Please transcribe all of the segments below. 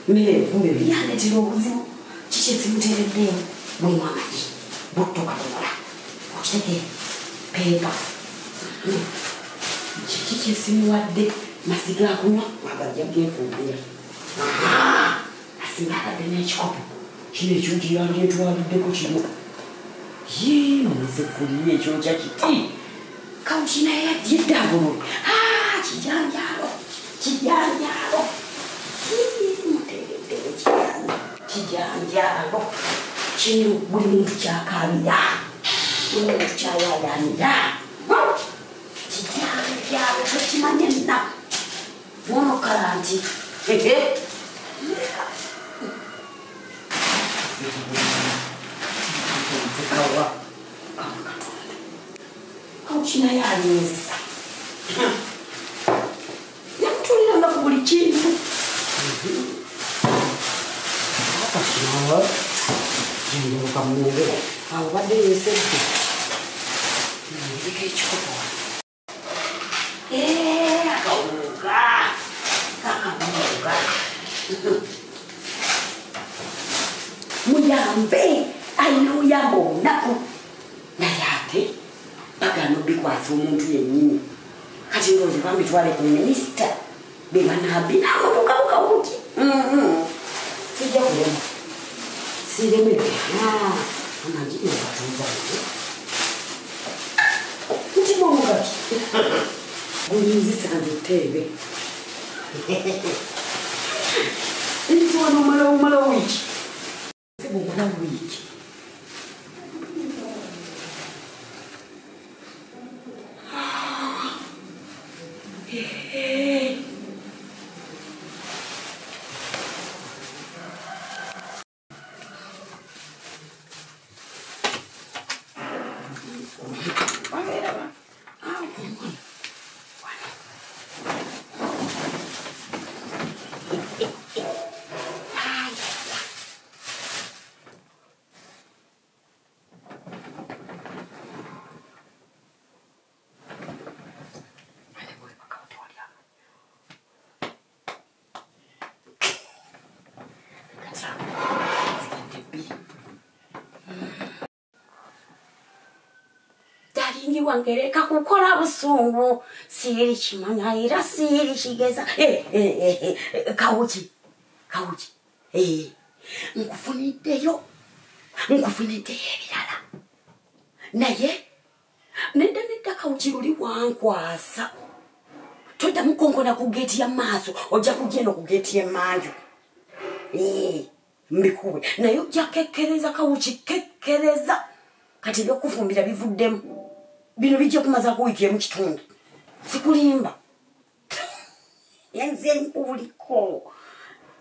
Me vumbi biyane tiro buzimu chiche simuteredde mwe mwamaji butto katola okitege pepa chiche simuwadde masiga akunywa magajja gefumbira asimaka dene ekikopo kino ekyo kiranje twaliddeko kino muze kuliye ekyo kya kiti kawukina yaddagolo kijanjalo kijanjalo kino buli muntu kyakabira buli muntu kyayaganira kijanjalo kyokimanye nna monokala nti kawukina yalinzisa yamutulira ku buli kintu akakinawa jengeruka munge awo badde yesedde ndika ekikopo akawunga kakamuga muyambe ayina oyamba olunaku naye ate bagano bikwasa omuntu yennyini kati ndowooza bambitwale ku minisita bebanabinamotoka mukawuti sijja kulema siremedde amagibatuuza ntima omugati guyinzisanze teebe ntiwana omala wiiki bumala wiiki Dalini wangereka kukola busungu siri kimanya era siri kigeza kawuki nkufuniddeyo ebirala naye nedda kawuki luli wankwasa todda mukonkona ku geeti ya maaso ojja kugenda ku geeti y'emmanju mbikuwe naye ojja kekkereza kawuki kekkereza kati ebyokufumbira bivuddemu bino bijja kumaza kuwiiki emu kitundu sikulimba yanze nkubuliko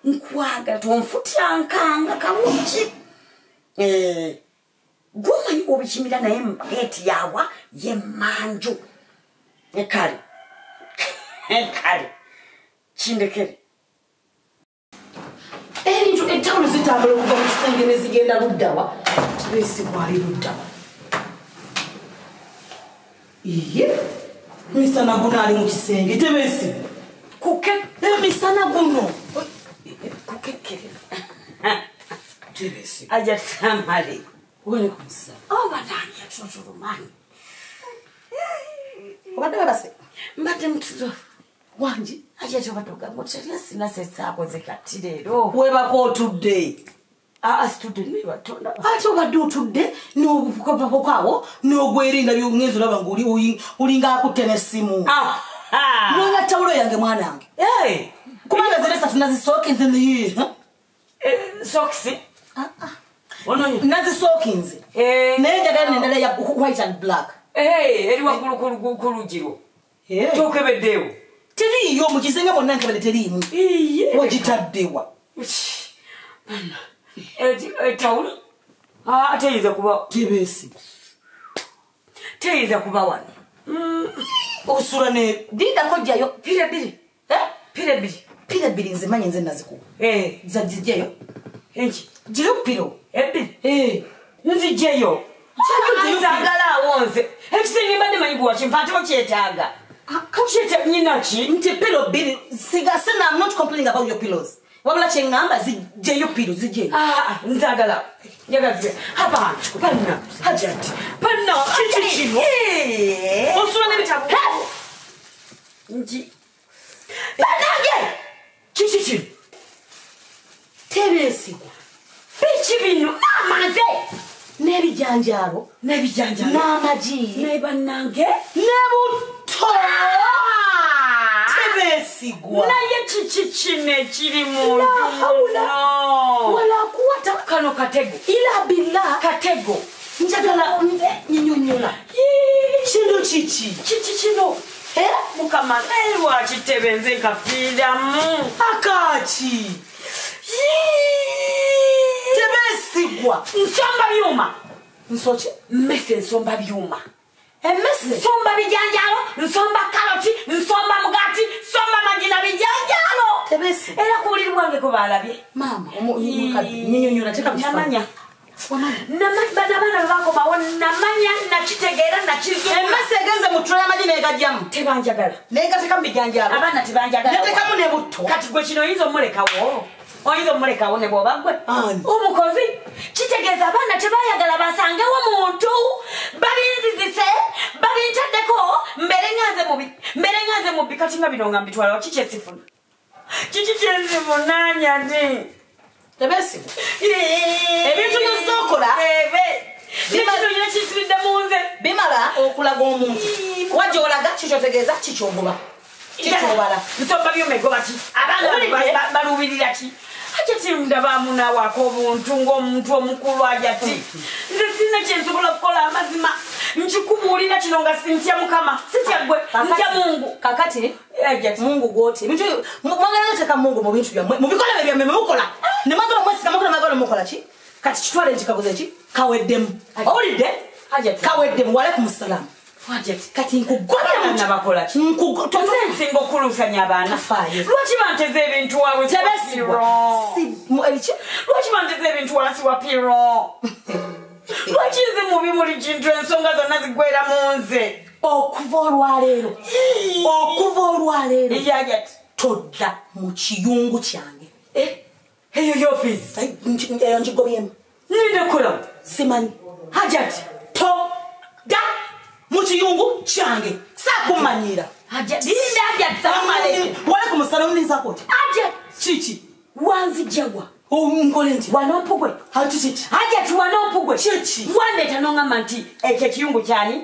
nkwagala tonfutyankanga kawuki gwomanyi obikimira naye geeti yawa y'emmanju kale kindekere ebintu ettawulo zitambula okuva mu kisenge ne zigenda luddawa tibesi bwali luddawa misana guno ali mu kisenge tebesi emisana guno kukekkereza tebesi aja samale wale kumsa bananya tutulumanyi obadde babase mbadde mutulo wangi aja tobatoga mutya sina sesako zekati leero webako otudde asitudde nebatonda ate obadde otudde n'obukopakokawo n'ogwerinda by'omwezi olaba ng'olinga akutte n'essimu nonya tawulo yange mwanange kubanga zino esatu nazisookinze niye sokisi nazisookinze naye njagala nendala ya white and black eri waggulu ku lugiro tokebeddeewo teriiyo mu kisenge mwonna nkebede teriimu wagitaddewa tawulo teyinza kuba tebesi teyinza kuba wano osula ne dindako jjayo pira bbiri nze manyi nze nazikuba zajijjayo enki giro piro ebbiri nzijjayo Nzagala wonze. Ekisinga mbadde manyi bwa chimpate okyetaaga. Kuchete nyinachi. Nti pillow bili. I'm not complaining about your pillows. Wabula chengamba zije yo pillow zije. Nzagala. Njagaze. Hapa panna. Hajati. Panna. Chichino. Osula nebitabu. Nji. Panage. Chichino. Tebesigwa. Bichi bino amaze. Nebijanjalo. N'amagi. Nebannange. Nebuto. Tebesigwa. Naye chichine kiri mu wala kuwata kano katego. Ila billah Katego. Njagala nyinyonyola. Kintu chichi. Chichi kino. Mukama lwa kitebenze kafiiramu. Akachi. Tebesigwa. Nsomba byuma. Nsoche. Mmese nsomba byuma. Emmese. Nsomba bijanjalo, nsomba karoti, nsomba mugati, nsomba magina bijanjalo. Tebesi. Era kuuliri bwange ko balabye. Mama, nyinyonyola teka namanya. Namanya bako namanya nakitegeera nakizo. Emmese egenze mu ttula y'amagi n'egajjamu. Tebanjagala. N'egateeka mu bijanjalo. Abaana tebanjagala. N'eteekamu ne butto. Kati gwe kino oyinza omulekawo. Oyinza omulekawo ne bw'oba gwe. Omukozi kitegeeza abaana tebayagala basangewo muntu. Babinzizise, babintaddeko, mbere nganze mubi kati nga bino nga mbitwala wa kiki esifuna. Kiki kyenzivunanya ndi. Tebesigwa. Ebintu by'ozookola. Bino kisibidde mu nze. Bimala okulaga omuntu. Wajja olaga kikyotegeeza kikyogoba. Kikyobala. Nsomba byomego bati. Abaana balubirira ki. Hajati ndabamu nawako obuntu ng'omuntu omukulu ajati. Nze sina kyensobola kukola amazima. Nkikubuulira kino nga sintya Mukama. Sintya gwe. Ntya Mungu. Kakati Mungu gwoti. Ebintu mwagala teeka Mungu mu bintu byammwe. Mu bikolwa byammwe mukola. Ne mwagala mwesiga mukola mwagala mukola ki? Kati kitwale nti kakoze ki? Kaweddemu. Owulidde? Hajati. Kaweddemu walekum salaam. Hajati. Kati nkugobya nabakola ki? Nsinga okulusanya abaana. Lwaki banteze ebintu wawe Tebesigwa. Lwaki banteze ebintu wansi wa piro? Lwaki nze mubi muli kintu ensonga zonna zigwera mu nze? Okuva olwaleero. Hajati. Todda mu kiyungu kyange. Eyo y'ofiisi. Eyo ngigobyemu. Ninde kola? Simanyi. Hajati. Todda mu kiyungu kyange. Saakumanyira. Hajati. Hajati. Salamu walekum salaam ninzako ki? Hajati. Kiki? Wanzijawa. Nkole nti. Wanompugwe. Kiki? Hajati wanompugwe. Kiki? Wandeta nongamba nti ekyo kiyungu kyani?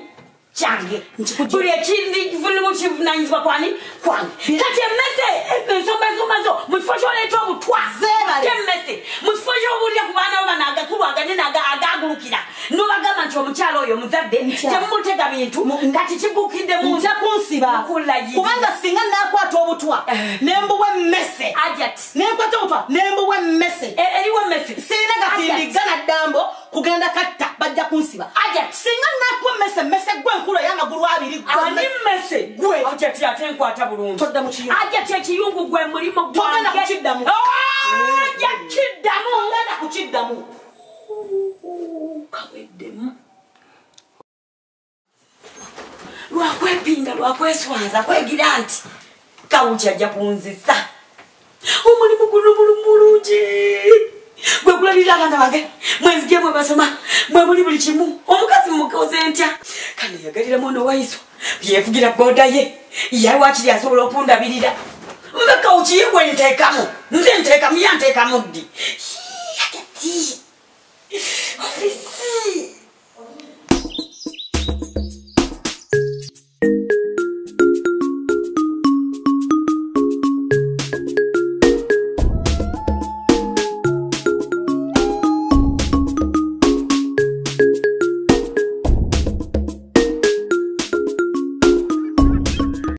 Kyange. Buli ekindi vulimu kivunanyizibwa kwani? Kwange. Kati emmese ensomba zo mu kifo ky'oleeta obutwa. Emmese mu kifo ky'obuulira ku baana bo bano agakulu aganene agagulukira n'obagamba nti omukyalo oyo muzadde temumutega bintu kati kigukidde mu nja kunsiba kubanga singa naakwata obutwa nembuwa emmese nenkwata obutwa nembuwa emmese eriwo emmese sirina gatindiga na ddambo kugenda katta bajja kunsiba singa naakuwa emmese gwe enkulu ey'amagulu abiri ani mmese gwe ajati ate nkwata bulungi todda mu kiyungu ajati ekiyungu gwe mulimo togenda kukiddamu togenda kukiddamu kaweddemu lwakwepinda lwakweswaza kwegira nti kawuki ajja kunzisa omulimu guno mulungi gwe kulabirira abaana bange mwenzige mwe basoma mwe muli buli kimu omukazi mukoze ntya kane yagalira mwana waiso byevugira boda ye yawe wakiri asobola okundabirira nze kawuki yegwe nteekamu nze nteekamu yanteekamu ddi ofisi